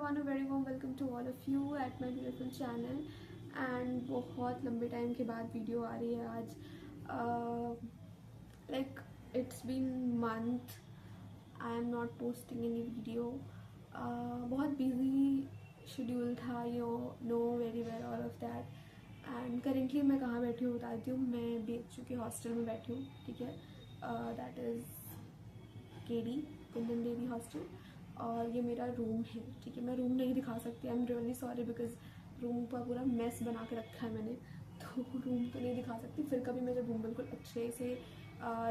everyone, a very warm welcome to all of you at my beautiful channel. And बहुत लंबे time के बाद video आ रही है आज. Like it's been month I am not posting any video. बहुत busy schedule था, you know very well all of that. And currently मैं कहाँ बैठी हूँ बताती हूँ. मैं BHU के हॉस्टल में बैठी हूँ, ठीक है. That is KD Kundan Devi hostel. और ये मेरा रूम है, ठीक है. मैं रूम नहीं दिखा सकती, I am really sorry, because room का पूरा मेस बना के रखा है मैंने, तो रूम तो नहीं दिखा सकती. फिर कभी मैं जब रूम बिल्कुल अच्छे से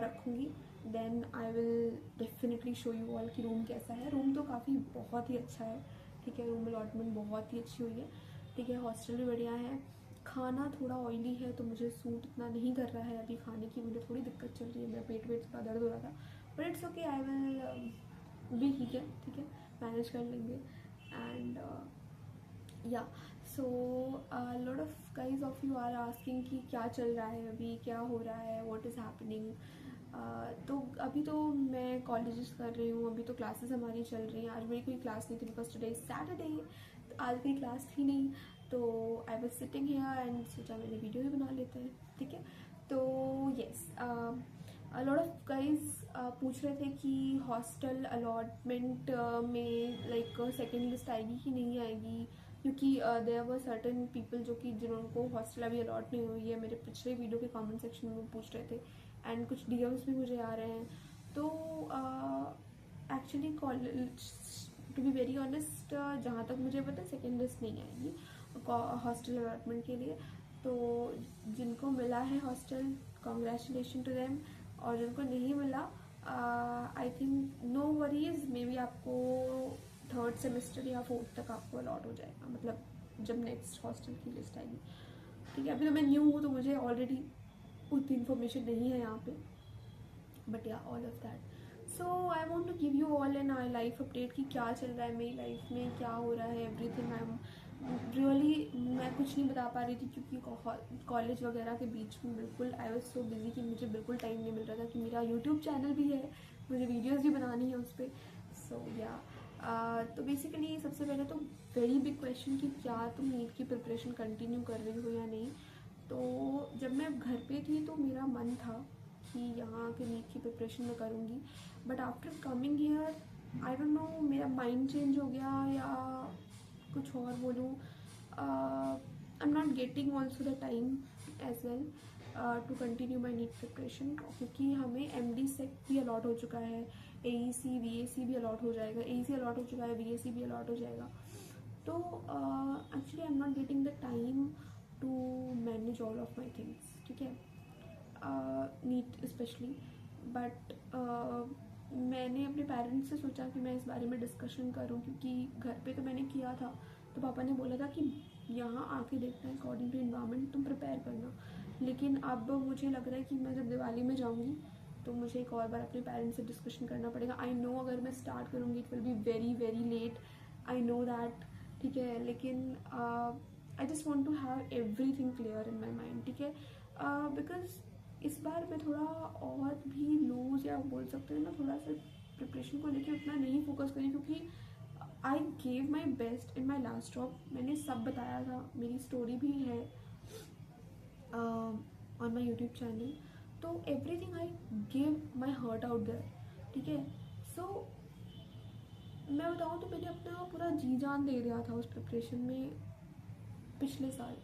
रखूँगी then I will definitely show you all कि रूम कैसा है. रूम तो काफ़ी बहुत ही अच्छा है, ठीक है. रूम अलॉटमेंट बहुत ही अच्छी हुई है, ठीक है. हॉस्टल भी बढ़िया है. खाना थोड़ा ऑयली है तो मुझे सूट इतना नहीं कर रहा है अभी खाने की. मुझे थोड़ी दिक्कत चल रही है, मेरा पेट वेट थोड़ा दर्द हो रहा था, but it's okay, I will भी ठीक है, मैनेज कर लेंगे. And yeah so lot of guys of you are asking कि क्या चल रहा है अभी, क्या हो रहा है, व्हाट इज़ हैपनिंग. तो अभी तो मैं कॉलेजेस कर रही हूँ, अभी तो क्लासेस हमारी चल रही हैं. आज मेरी कोई क्लास नहीं थी बिकॉज टुडे इज सैटरडे, तो आज कोई क्लास थी नहीं. तो I was sitting here and सोचा मैंने वीडियो ही बना लेते हैं, ठीक है. तो येस, लॉट ऑफ गाइज पूछ रहे थे कि हॉस्टल अलॉटमेंट में लाइक सेकेंड लिस्ट आएगी कि नहीं आएगी, क्योंकि देयर वर सर्टेन पीपल जो कि जिनको हॉस्टल अभी अलॉट नहीं हुई है. मेरे पिछले वीडियो के कमेंट सेक्शन में पूछ रहे थे एंड कुछ DMs भी मुझे आ रहे हैं. तो actually college, to be very honest, जहाँ तक मुझे पता है सेकेंड लिस्ट नहीं आएगी हॉस्टल अलॉटमेंट के लिए. तो जिनको मिला है हॉस्टल, कॉन्ग्रेचुलेशन टू देम. और जिनको नहीं मिला, I think no worries, maybe आपको थर्ड सेमेस्टर या फोर्थ तक आपको अलॉट हो जाएगा, मतलब जब नेक्स्ट हॉस्टल की लिस्ट आएगी, ठीक है. अभी तो मैं न्यू हूँ तो मुझे ऑलरेडी उतनी इन्फॉर्मेशन नहीं है यहाँ पे, but yeah all of that. So I want to give you all an I life update कि क्या चल रहा है मेरी लाइफ में, क्या हो रहा है, एवरीथिंग. आई एम रियली, मैं कुछ नहीं बता पा रही थी क्योंकि कॉलेज वगैरह के बीच में बिल्कुल आई वॉज सो बिजी कि मुझे बिल्कुल टाइम नहीं मिल रहा था कि मेरा यूट्यूब चैनल भी है, मुझे वीडियोज़ भी बनानी है उस पर. सो या तो बेसिकली सबसे पहले तो वेरी बिग क्वेश्चन कि क्या तुम नीट की प्रिपरेशन कंटिन्यू कर रही हो या नहीं. तो जब मैं घर पे थी तो मेरा मन था कि यहाँ के नीट की प्रिपरेशन मैं करूँगी, but after coming here I don't know, मेरा माइंड चेंज हो गया या कुछ और बोलूँ. I am not getting also the time as well to continue my NEET preparation, क्योंकि हमें MD सेट भी अलॉट हो चुका है, AEC VAC भी अलॉट हो जाएगा, AEC अलॉट हो चुका है, VAC भी अलॉट हो जाएगा. तो actually I am not getting the time to manage all of my things, ठीक है, नीट स्पेशली. बट मैंने अपने पेरेंट्स से सोचा कि मैं इस बारे में डिस्कशन करूं, क्योंकि घर पे तो मैंने किया था, तो पापा ने बोला था कि यहाँ आके देखना है अकॉर्डिंग टू इन्वायरमेंट, तुम प्रिपेयर करना. लेकिन अब मुझे लग रहा है कि मैं जब दिवाली में जाऊँगी तो मुझे एक और बार अपने पेरेंट्स से डिस्कशन करना पड़ेगा. आई नो अगर मैं स्टार्ट करूँगी it will be very very late, I know that, ठीक है. लेकिन I just want to have everything clear in my mind, ठीक है. बिकॉज इस बार मैं थोड़ा और भी लूज या बोल सकते हैं ना, थोड़ा सा प्रिपरेशन को लेके उतना नहीं फोकस करी, क्योंकि I gave my best in my last job. मैंने सब बताया था, मेरी स्टोरी भी है ऑन माई यूट्यूब चैनल. तो everything I gave my heart out there, ठीक है. सो मैं बताऊँ तो मैंने अपना पूरा जी जान दे दिया था उस प्रिपरेशन में पिछले साल.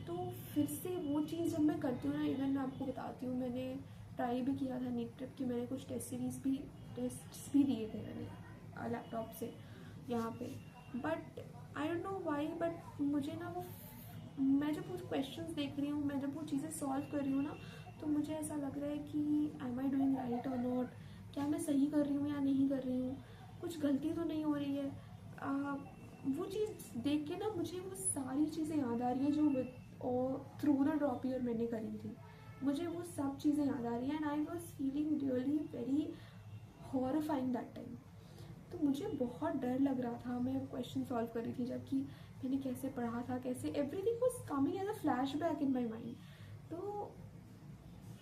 तो फिर से वो चीज़ जब मैं करती हूँ ना, इवन मैं आपको बताती हूँ, मैंने ट्राई भी किया था नीट प्रेप की, मैंने कुछ टेस्ट्स भी दिए थे मैंने लैपटॉप से यहाँ पे. But I don't know why, but मुझे ना वो, मैं जब वो क्वेश्चंस देख रही हूँ, मैं जब वो चीज़ें सॉल्व कर रही हूँ ना, तो मुझे ऐसा लग रहा है कि एम आई डूइंग राइट और नॉट, क्या मैं सही कर रही हूँ या नहीं कर रही हूँ, कुछ गलती तो नहीं हो रही है. वो चीज़ देख के ना मुझे वो सारी चीज़ें याद आ रही है जो और थ्रू द ड्रॉप ईयर मैंने करी थी. मुझे वो सब चीज़ें याद आ रही हैं and I was feeling really very horrifying that time. तो मुझे बहुत डर लग रहा था, मैं क्वेश्चन सॉल्व कर रही थी जबकि मैंने कैसे पढ़ा था, कैसे everything was coming as a flash back in my mind. तो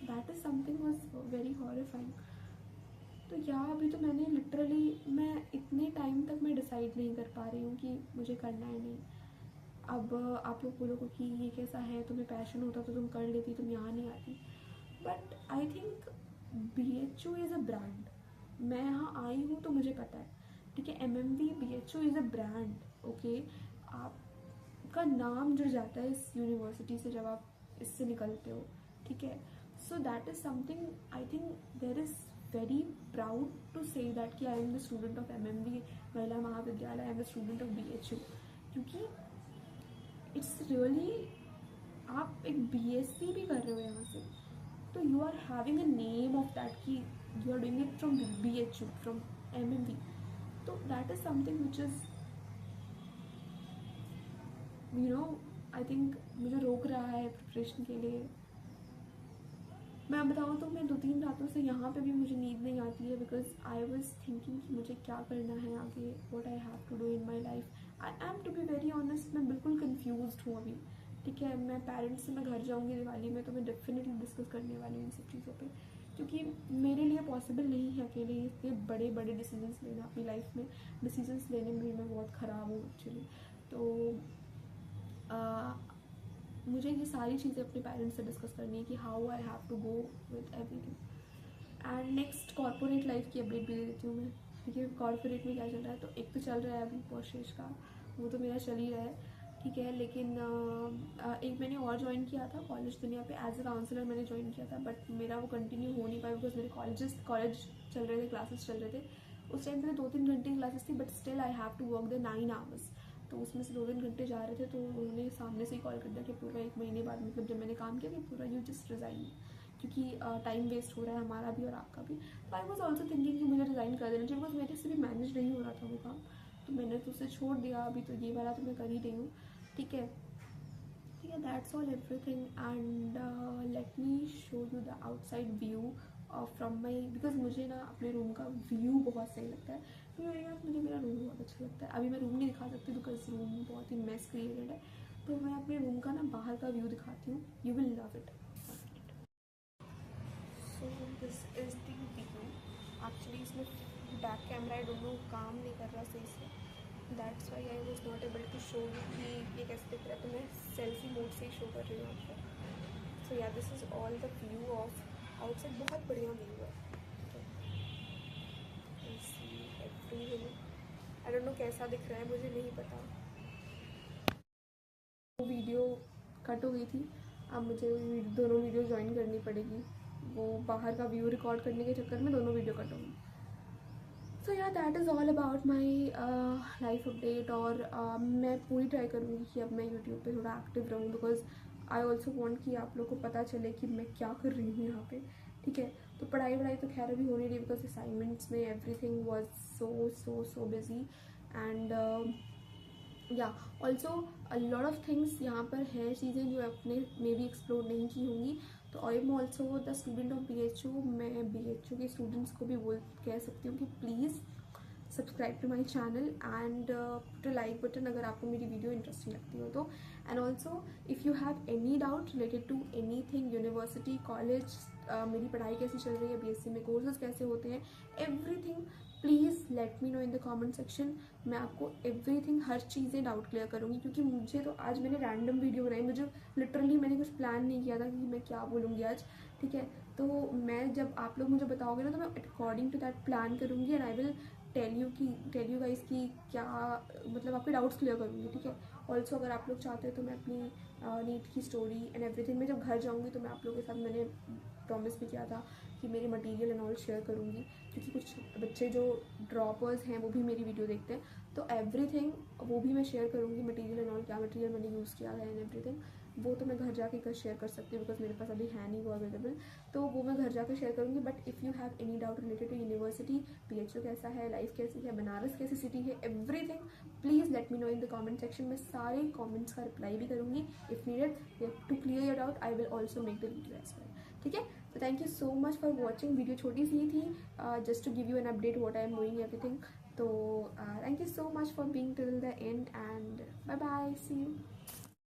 that is something was very horrifying. तो अभी तो मैंने लिटरली, मैं इतने टाइम तक मैं डिसाइड नहीं कर पा रही हूँ कि मुझे करना है नहीं। अब आप लोग बोलोगे कि ये कैसा है, तुम्हें पैशन होता तो तुम कर लेती, तुम यहाँ नहीं आती। But I think BHU is a brand. मैं यहाँ आई हूँ तो मुझे पता है, ठीक है। MMV BHU is a brand, okay. आपका नाम जुड़ जाता है इस यूनिवर्सिटी से जब आप इससे निकलते हो, ठीक है। So that is something I think there is very proud to say that कि I am the student of MMV Mahila Mahavidyalaya, I am the student of BHU। क्योंकि इट्स रियली, आप एक BSc भी कर रहे हो यहाँ से, तो you are having a name of that कि you are doing it from BHU, from MMV। तो that is something which is I think मुझे रोक रहा है प्रिपरेशन के लिए। मैं बताऊँ तो मैं 2-3 रातों से यहाँ पे भी मुझे नींद नहीं आती है, बिकॉज आई वॉज थिंकिंग कि मुझे क्या करना है आगे, what I have to do in my life. I am, to be very honest, मैं बिल्कुल कन्फ्यूज हूँ अभी, ठीक है। मैं पेरेंट्स से मैं घर जाऊँगी दिवाली में, तो मैं डेफिनेटली डिस्कस करने वाली हूँ इन सब चीज़ों पे, क्योंकि मेरे लिए पॉसिबल नहीं है अकेले इतने बड़े बड़े डिसीजंस लेना अपनी लाइफ में। डिसीजंस लेने में मैं बहुत ख़राब हूँ एक्चुअली। तो मुझे ये सारी चीज़ें अपने पेरेंट्स से डिस्कस करनी है कि how I have to go with everything. And next corporate life की अपडेट भी दे देती हूँ मैं, ठीक है। कॉर्पोरेट में क्या चल रहा है, तो एक तो चल रहा है अभी पोर्शेज का, वो तो मेरा चल ही रहा है, ठीक है। लेकिन एक मैंने और ज्वाइन किया था कॉलेज दुनिया पे, एज अ काउंसलर मैंने ज्वाइन किया था, बट मेरा वो कंटिन्यू हो नहीं पाया बिकॉज मेरे कॉलेज चल रहे थे, क्लासेस चल रहे थे। उस टाइम पे 2-3 घंटे की क्लासेस थी, but still I have to work the 9 hours. तो उसमें से 2-3 घंटे जा रहे थे, तो उन्होंने सामने से ही कॉल कर दिया कि पूरा 1 महीने बाद, मतलब जब मैंने काम किया, कि पूरा यू जस्ट रिज़ाइन, क्योंकि टाइम वेस्ट हो रहा है हमारा भी और आपका भी। तो आई वॉज ऑल्सो थिंकिंग कि मुझे रिज़ाइन कर देना चाहिए, बिकॉज मेरे से भी मैनेज नहीं हो रहा था वो काम, तो मैंने तो उसे छोड़ दिया। अभी तो ये वाला तो मैं कर ही रही हूँ, ठीक है। That's all everything. And let me show you the outside view from my, because मुझे ना अपने रूम का व्यू बहुत सही लगता है, तो मुझे मेरा रूम बहुत अच्छा लगता है। अभी मैं रूम नहीं दिखा सकती बिकॉज रूम बहुत ही मेस क्रिएटेड है, तो मैं अपने रूम का ना बाहर का व्यू दिखाती हूँ, you will love it. So this is the view. Actually इसमें back camera I don't know काम नहीं कर रहा सही से, that's why I was not able to show you कि ये कैसे दिख रहा है, तो मैं सेल्फी मोड से ही शो कर रही हूँ आपको। सो या this is all the view of outside, बहुत बढ़िया व्यू है। आई डोंट नो कैसा दिख रहा है, मुझे नहीं पता। वो वीडियो कट हो गई थी, अब मुझे दोनों वीडियो ज्वाइन करनी पड़ेगी, वो बाहर का व्यू रिकॉर्ड करने के चक्कर में दोनों वीडियो कट होंगी। सो या that is all about my life update. और मैं पूरी ट्राई करूँगी कि अब मैं यूट्यूब पे थोड़ा एक्टिव रहूँ, बिकॉज आई ऑल्सो वॉन्ट कि आप लोग को पता चले कि मैं क्या कर रही हूँ यहाँ पे, ठीक है। तो पढ़ाई तो खैर अभी हो नहीं रही, बिकॉज असाइनमेंट्स में everything was so busy. And yeah also a lot of things यहाँ पर है, चीज़ें जो अपने मे बी एक्सप्लोर नहीं की होंगी। तो I am also the student of BHU। मैं BHU के स्टूडेंट्स को भी कह सकती हूँ कि please subscribe to my channel and put a like button अगर आपको मेरी वीडियो इंटरेस्टिंग लगती हो तो। And also if you have any doubt related to anything, university, college, मेरी पढ़ाई कैसी चल रही है, BSc में कोर्सेज कैसे होते हैं, everything, please let me know in the comment section. मैं आपको एवरीथिंग, हर चीज़ें डाउट क्लियर करूँगी, क्योंकि मुझे तो आज मैंने रैंडम वीडियो बनाई, मुझे लिटरली मैंने कुछ प्लान नहीं किया था कि मैं क्या बोलूँगी आज, ठीक है। तो मैं जब आप लोग मुझे बताओगे ना, तो मैं अकॉर्डिंग टू दैट प्लान करूँगी and I will tell you guys कि क्या, मतलब आपके डाउट्स क्लियर करूँगी, ठीक है। ऑल्सो अगर आप लोग चाहते हो तो मैं अपनी नीट की स्टोरी एंड एवरीथिंग, मैं जब घर जाऊँगी तो मैं आप लोगों के साथ, मैंने प्रॉमिस भी किया था कि मेरे मटेरियल एंड ऑल शेयर करूँगी, क्योंकि कुछ बच्चे जो ड्रॉपर्स हैं वो भी मेरी वीडियो देखते हैं, तो एवरीथिंग वो भी मैं शेयर करूँगी, मटेरियल एंड ऑल, क्या मटेरियल मैंने यूज़ किया है एंड एवरीथिंग। वो तो मैं घर जाके शेयर कर सकती हूँ, बिकॉज मेरे पास अभी है नहीं वो अवेलेबल, तो वो मैं घर जाकर शेयर करूँगी। But if you have any doubt related to university, BHU कैसा है, लाइफ कैसी है, बनारस कैसी सिटी है, everything, please let me know in the comment section. मैं सारे कमेंट्स का रिप्लाई भी करूँगी if needed to clear your doubt. I will also make the video as well, ठीक है। तो thank you so much for watching. Video छोटी सी ही थी, just to give you an update what I am doing everything. तो thank you so much for being till the end and bye bye, see you.